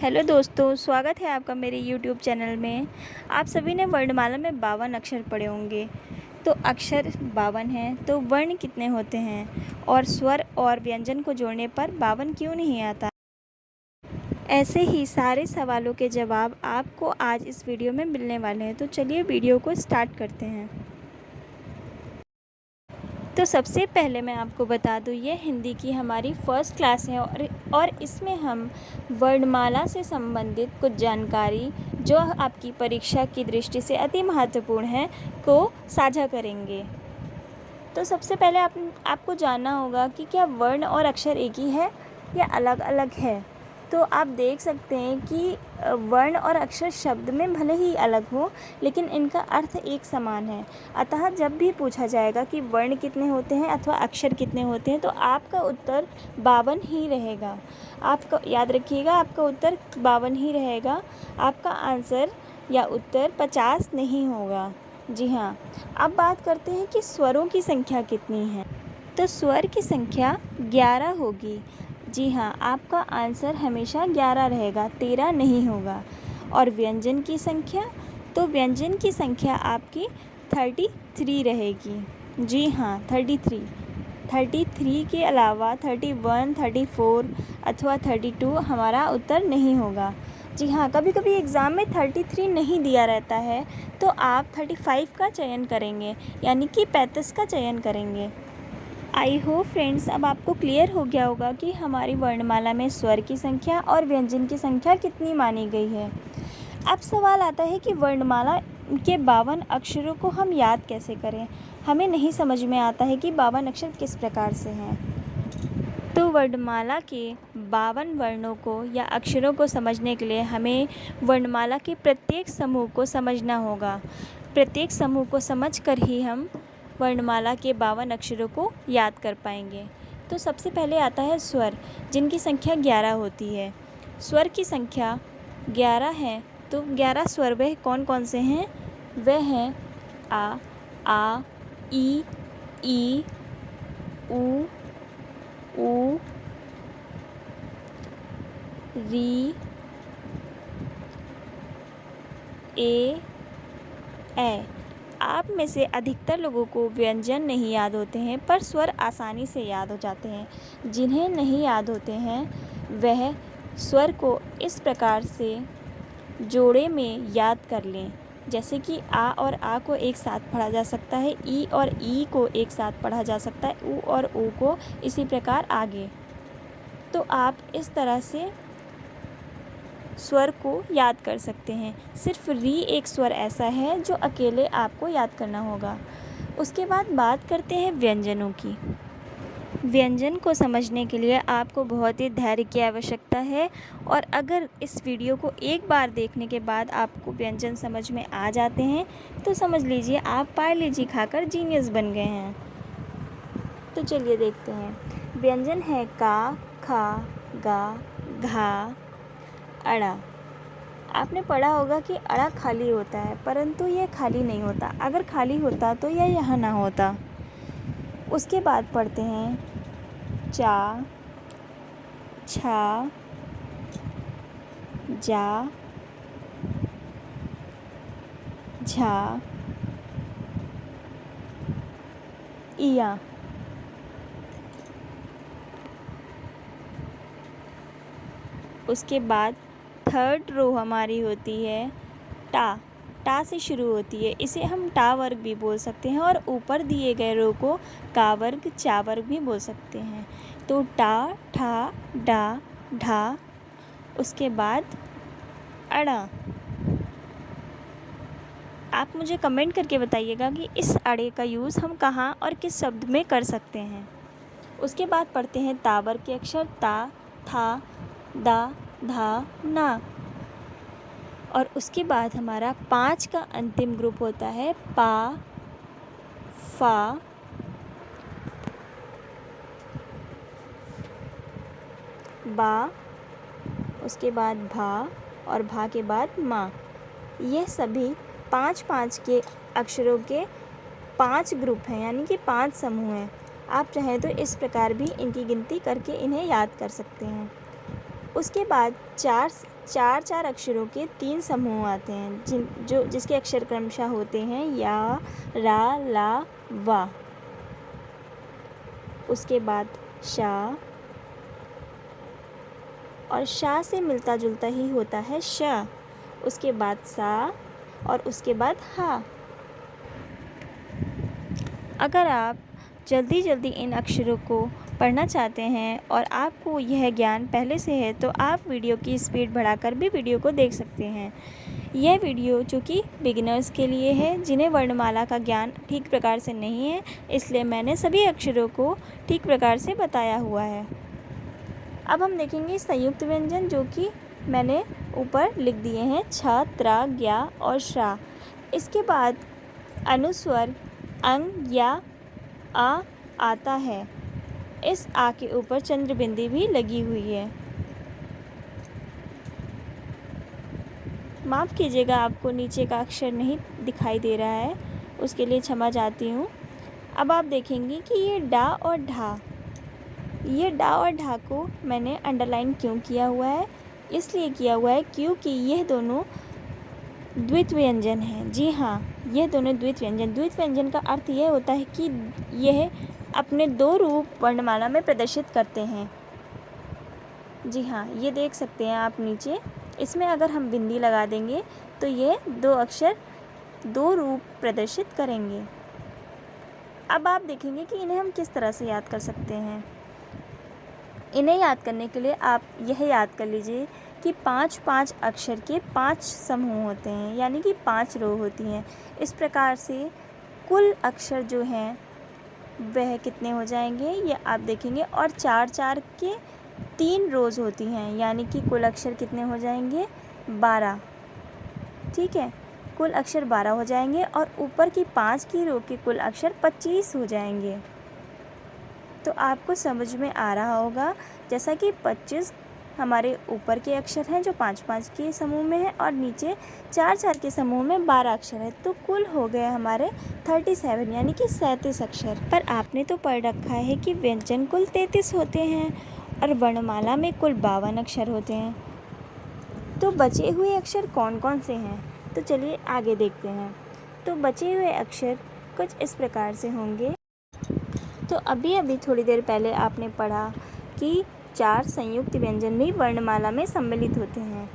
Hello दोस्तों, स्वागत है आपका मेरे यूट्यूब चैनल में। आप सभी ने वर्णमाला में 52 अक्षर पढ़े होंगे। तो अक्षर 52 हैं तो वर्ण कितने होते हैं और स्वर और व्यंजन को जोड़ने पर 52 क्यों नहीं आता? ऐसे ही सारे सवालों के जवाब आपको आज इस वीडियो में मिलने वाले हैं। तो चलिए वीडियो को स्टार्ट करते हैं। तो सबसे पहले मैं आपको बता दूँ, ये हिंदी की हमारी फर्स्ट क्लास है और इसमें हम वर्णमाला से संबंधित कुछ जानकारी जो आपकी परीक्षा की दृष्टि से अति महत्वपूर्ण है को साझा करेंगे। तो सबसे पहले आपको जानना होगा कि क्या वर्ण और अक्षर एक ही है या अलग अलग है। तो आप देख सकते हैं कि वर्ण और अक्षर शब्द में भले ही अलग हो, लेकिन इनका अर्थ एक समान है। अतः जब भी पूछा जाएगा कि वर्ण कितने होते हैं अथवा अक्षर कितने होते हैं, तो आपका उत्तर 52 ही रहेगा। आपका याद रखिएगा, आपका उत्तर 52 ही रहेगा। आपका आंसर या उत्तर 50 नहीं होगा। जी हाँ। अब बात करते हैं कि स्वरों की संख्या कितनी है। तो स्वर की संख्या 11 होगी। जी हाँ, आपका आंसर हमेशा 11 रहेगा, 13 नहीं होगा। और व्यंजन की संख्या, तो व्यंजन की संख्या आपकी 33 रहेगी। जी हाँ, 33 के अलावा 31, 34 अथवा 32 हमारा उत्तर नहीं होगा। जी हाँ, कभी कभी एग्ज़ाम में 33 नहीं दिया रहता है, तो आप 35 का चयन करेंगे, यानी कि 35 का चयन करेंगे। आई होप फ्रेंड्स, अब आपको क्लियर हो गया होगा कि हमारी वर्णमाला में स्वर की संख्या और व्यंजन की संख्या कितनी मानी गई है। अब सवाल आता है कि वर्णमाला के 52 अक्षरों को हम याद कैसे करें। हमें नहीं समझ में आता है कि 52 अक्षर किस प्रकार से हैं। तो वर्णमाला के 52 वर्णों को या अक्षरों को समझने के लिए हमें वर्णमाला के प्रत्येक समूह को समझना होगा। प्रत्येक समूह को समझकर ही हम वर्णमाला के 52 अक्षरों को याद कर पाएंगे। तो सबसे पहले आता है स्वर, जिनकी संख्या 11 होती है। स्वर की संख्या 11 है, तो 11 स्वर वह कौन कौन से हैं? वह हैं आ, ई, ऊ, री, ए, आप में से अधिकतर लोगों को व्यंजन नहीं याद होते हैं, पर स्वर आसानी से याद हो जाते हैं। जिन्हें नहीं याद होते हैं वह स्वर को इस प्रकार से जोड़े में याद कर लें, जैसे कि आ और आ को एक साथ पढ़ा जा सकता है, ई और ई को एक साथ पढ़ा जा सकता है, ऊ और ऊ को, इसी प्रकार आगे। तो आप इस तरह से स्वर को याद कर सकते हैं। सिर्फ री एक स्वर ऐसा है जो अकेले आपको याद करना होगा। उसके बाद बात करते हैं व्यंजनों की। व्यंजन को समझने के लिए आपको बहुत ही धैर्य की आवश्यकता है, और अगर इस वीडियो को एक बार देखने के बाद आपको व्यंजन समझ में आ जाते हैं तो समझ लीजिए आप पार्ले जी खाकर जीनियस बन गए हैं। तो चलिए देखते हैं। व्यंजन है का, खा, गा, घा, अड़ा। आपने पढ़ा होगा कि अड़ा खाली होता है, परंतु यह खाली नहीं होता। अगर खाली होता तो यह यहाँ ना होता। उसके बाद पढ़ते हैं चा, छा, जा, झा, इया। उसके बाद थर्ड रो हमारी होती है टा से शुरू होती है। इसे हम टा वर्ग भी बोल सकते हैं, और ऊपर दिए गए रो को का वर्ग, चा वर्ग भी बोल सकते हैं। तो टा, ठा, डा, ढा। उसके बाद अड़ा। आप मुझे कमेंट करके बताइएगा कि इस अड़े का यूज़ हम कहाँ और किस शब्द में कर सकते हैं। उसके बाद पढ़ते हैं ता वर्ग के अक्षर ता, था, दा, धा, ना। और उसके बाद हमारा 5 का अंतिम ग्रुप होता है पा, फा, बा, उसके बाद भा, और भा के बाद मा। ये सभी 5-5 के अक्षरों के 5 ग्रुप हैं, यानी कि 5 समूह हैं। आप चाहें तो इस प्रकार भी इनकी गिनती करके इन्हें याद कर सकते हैं। उसके बाद चार अक्षरों के 3 समूह आते हैं जिसके अक्षर क्रमशः होते हैं या, रा, ला, वा। उसके बाद शा, और शा से मिलता जुलता ही होता है श। उसके बाद सा और उसके बाद हा। अगर आप जल्दी जल्दी इन अक्षरों को पढ़ना चाहते हैं और आपको यह ज्ञान पहले से है तो आप वीडियो की स्पीड बढ़ाकर भी वीडियो को देख सकते हैं। यह वीडियो चूँकि बिगिनर्स के लिए है जिन्हें वर्णमाला का ज्ञान ठीक प्रकार से नहीं है, इसलिए मैंने सभी अक्षरों को ठीक प्रकार से बताया हुआ है। अब हम देखेंगे संयुक्त व्यंजन, जो कि मैंने ऊपर लिख दिए हैं छ, त्र, ज्ञ और श्रा। इसके बाद अनुस्वर अंग या आ आता है। इस आ के ऊपर चंद्र बिंदी भी लगी हुई है। माफ़ कीजिएगा, आपको नीचे का अक्षर नहीं दिखाई दे रहा है, उसके लिए क्षमा चाहती हूँ। अब आप देखेंगे कि ये डा और ढा, ये डा और ढा को मैंने अंडरलाइन क्यों किया हुआ है? इसलिए किया हुआ है क्योंकि यह दोनों द्वित व्यंजन हैं। जी हाँ, यह दोनों द्वित व्यंजन का अर्थ यह होता है कि यह अपने 2 रूप वर्णमाला में प्रदर्शित करते हैं। जी हाँ, ये देख सकते हैं आप नीचे, इसमें अगर हम बिंदी लगा देंगे तो ये 2 अक्षर 2 रूप प्रदर्शित करेंगे। अब आप देखेंगे कि इन्हें हम किस तरह से याद कर सकते हैं। इन्हें याद करने के लिए आप यह याद कर लीजिए कि 5-5 अक्षर के 5 समूह होते हैं, यानी कि 5 रो होती हैं। इस प्रकार से कुल अक्षर जो हैं वह कितने हो जाएंगे ये आप देखेंगे, और 4-4 के 3 रोज़ होती हैं, यानी कि कुल अक्षर कितने हो जाएंगे 12। ठीक है, कुल अक्षर 12 हो जाएंगे और ऊपर की 5 की रो के कुल अक्षर 25 हो जाएंगे। तो आपको समझ में आ रहा होगा, जैसा कि 25 हमारे ऊपर के अक्षर हैं जो 5-5 के समूह में है और नीचे 4-4 के समूह में 12 अक्षर है, तो कुल हो गए हमारे 37 यानी कि 37 अक्षर। पर आपने तो पढ़ रखा है कि व्यंजन कुल 33 होते हैं और वर्णमाला में कुल 52 अक्षर होते हैं। तो बचे हुए अक्षर कौन कौन से हैं? तो चलिए आगे देखते हैं। तो बचे हुए अक्षर कुछ इस प्रकार से होंगे। तो अभी थोड़ी देर पहले आपने पढ़ा कि 4 संयुक्त व्यंजन भी वर्णमाला में सम्मिलित होते हैं।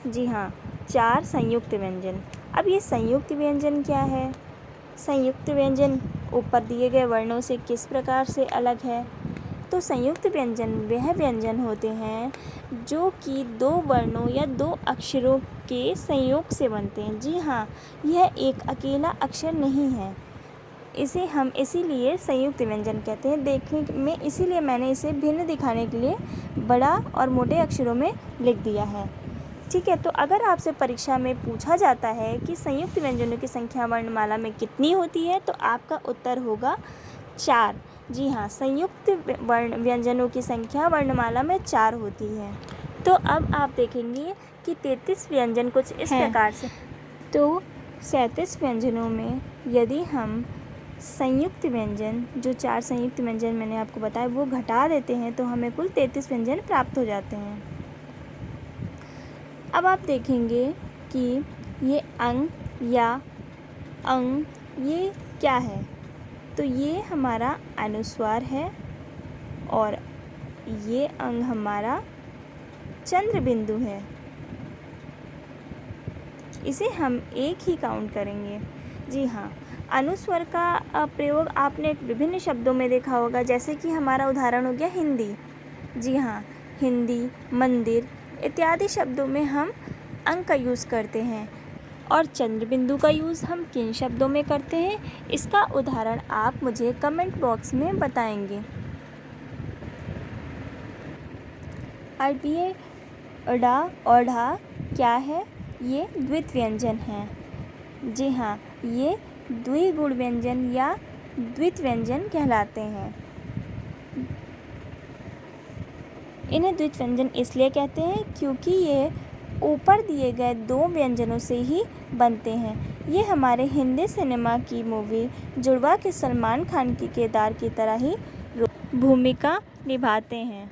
जी हाँ, 4 संयुक्त व्यंजन। अब ये संयुक्त व्यंजन क्या है? संयुक्त व्यंजन ऊपर दिए गए वर्णों से किस प्रकार से अलग है? तो संयुक्त व्यंजन वह व्यंजन होते हैं जो कि 2 वर्णों या 2 अक्षरों के संयोग से बनते हैं। जी हाँ, यह एक अकेला अक्षर नहीं है, इसे हम इसीलिए संयुक्त व्यंजन कहते हैं। देखने में इसीलिए मैंने इसे भिन्न दिखाने के लिए बड़ा और मोटे अक्षरों में लिख दिया है। ठीक है, तो अगर आपसे परीक्षा में पूछा जाता है कि संयुक्त व्यंजनों की संख्या वर्णमाला में कितनी होती है, तो आपका उत्तर होगा 4। जी हाँ, संयुक्त व्यंजनों की संख्या वर्णमाला में 4 होती है। तो अब आप देखेंगे कि 33 व्यंजन कुछ इस प्रकार से। तो 37 व्यंजनों में यदि हम संयुक्त व्यंजन, जो 4 संयुक्त व्यंजन मैंने आपको बताया, वो घटा देते हैं तो हमें कुल 33 व्यंजन प्राप्त हो जाते हैं। अब आप देखेंगे कि ये अंग या अंग ये क्या है? तो ये हमारा अनुस्वार है और ये अंग हमारा चंद्र बिंदु है। इसे हम एक ही काउंट करेंगे। जी हाँ, अनुस्वर का प्रयोग आपने विभिन्न शब्दों में देखा होगा, जैसे कि हमारा उदाहरण हो गया हिंदी। जी हाँ, हिंदी, मंदिर इत्यादि शब्दों में हम अंग का यूज़ करते हैं। और चंद्र बिंदु का यूज़ हम किन शब्दों में करते हैं, इसका उदाहरण आप मुझे कमेंट बॉक्स में बताएंगे। अब ये अडा और ढा क्या है? ये द्वित व्यंजन है। जी हाँ, ये द्विगुण व्यंजन या द्वित व्यंजन कहलाते हैं। इन्हें द्वित व्यंजन इसलिए कहते हैं क्योंकि ये ऊपर दिए गए 2 व्यंजनों से ही बनते हैं। ये हमारे हिंदी सिनेमा की मूवी जुड़वा के सलमान खान की किरदार की तरह ही भूमिका निभाते हैं।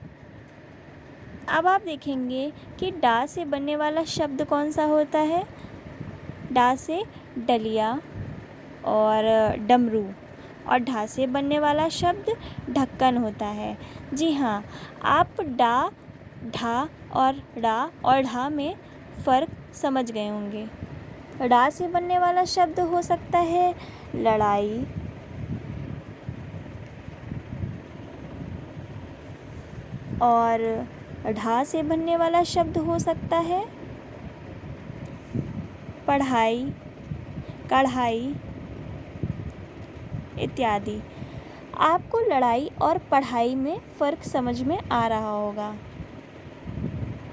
अब आप देखेंगे कि डा से बनने वाला शब्द कौन सा होता है। डा से डलिया और डमरू, और ढा से बनने वाला शब्द ढक्कन होता है। जी हाँ, आप डा, ढा और डा और ढा में फ़र्क समझ गए होंगे। डा से बनने वाला शब्द हो सकता है लड़ाई, और ढा से बनने वाला शब्द हो सकता है पढ़ाई, कढ़ाई इत्यादि। आपको लड़ाई और पढ़ाई में फ़र्क समझ में आ रहा होगा।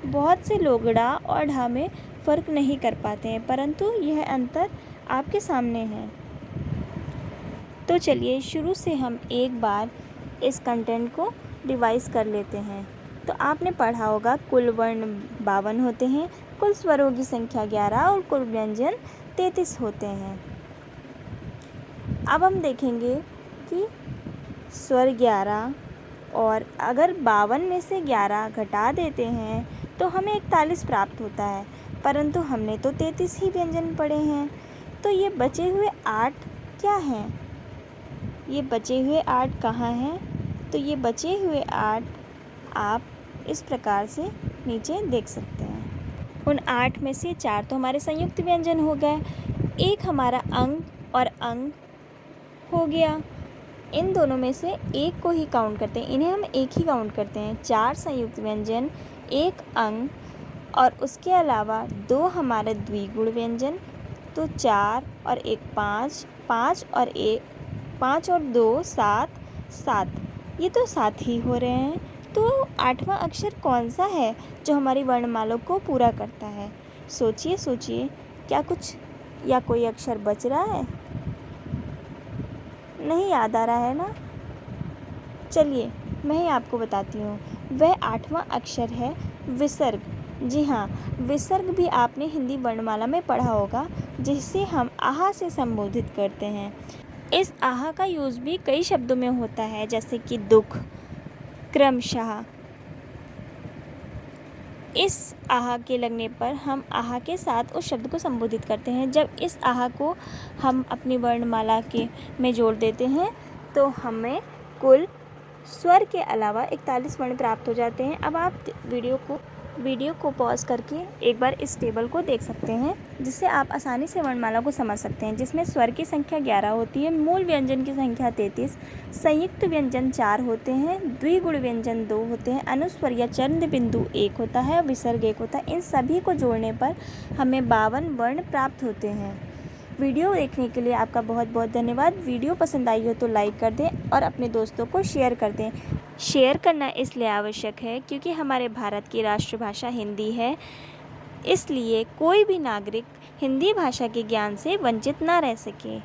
बहुत से लोग डा और ढा में फ़र्क नहीं कर पाते हैं, परंतु यह अंतर आपके सामने है। तो चलिए शुरू से हम एक बार इस कंटेंट को रिवाइज़ कर लेते हैं। तो आपने पढ़ा होगा कुल वर्ण 52 होते हैं, कुल स्वरों की संख्या 11 और कुल व्यंजन 33 होते हैं। अब हम देखेंगे कि स्वर 11, और अगर 52 में से 11 घटा देते हैं तो हमें 41 प्राप्त होता है, परंतु हमने तो 33 ही व्यंजन पढ़े हैं। तो ये बचे हुए 8 क्या हैं? ये बचे हुए 8 कहाँ हैं? तो ये बचे हुए 8 आप इस प्रकार से नीचे देख सकते हैं। उन 8 में से 4 तो हमारे संयुक्त व्यंजन हो गए, एक हमारा अंग और अंग हो गया। इन दोनों में से एक को ही काउंट करते हैं, इन्हें हम एक ही काउंट करते हैं। 4 संयुक्त व्यंजन, एक अंग, और उसके अलावा 2 हमारे द्विगुण व्यंजन। तो 4 और 1 5, 5 और 2 7, 7, ये तो 7 ही हो रहे हैं। तो 8वां अक्षर कौन सा है जो हमारी वर्णमाला को पूरा करता है? सोचिए सोचिए, क्या कुछ या कोई अक्षर बच रहा है? नहीं याद आ रहा है ना? चलिए मैं ही आपको बताती हूँ। वह 8वां अक्षर है विसर्ग। जी हाँ, विसर्ग भी आपने हिंदी वर्णमाला में पढ़ा होगा, जिसे हम आहा से संबोधित करते हैं। इस आहा का यूज़ भी कई शब्दों में होता है, जैसे कि दुख, क्रमशः। इस आहा के लगने पर हम आहा के साथ उस शब्द को संबोधित करते हैं। जब इस आहा को हम अपनी वर्णमाला के में जोड़ देते हैं तो हमें कुल स्वर के अलावा 41 वर्ण प्राप्त हो जाते हैं। अब आप वीडियो को पॉज करके एक बार इस टेबल को देख सकते हैं, जिससे आप आसानी से वर्णमाला को समझ सकते हैं, जिसमें स्वर की संख्या 11 होती है, मूल व्यंजन की संख्या 33, संयुक्त व्यंजन 4 होते हैं, द्विगुण व्यंजन 2 होते हैं, अनुस्वर या चंद्र बिंदु 1 होता है, विसर्ग 1 होता है। इन सभी को जोड़ने पर हमें 52 वर्ण प्राप्त होते हैं। वीडियो देखने के लिए आपका बहुत बहुत धन्यवाद। वीडियो पसंद आई हो तो लाइक कर दें और अपने दोस्तों को शेयर कर दें। शेयर करना इसलिए आवश्यक है क्योंकि हमारे भारत की राष्ट्रभाषा हिंदी है, इसलिए कोई भी नागरिक हिंदी भाषा के ज्ञान से वंचित ना रह सके।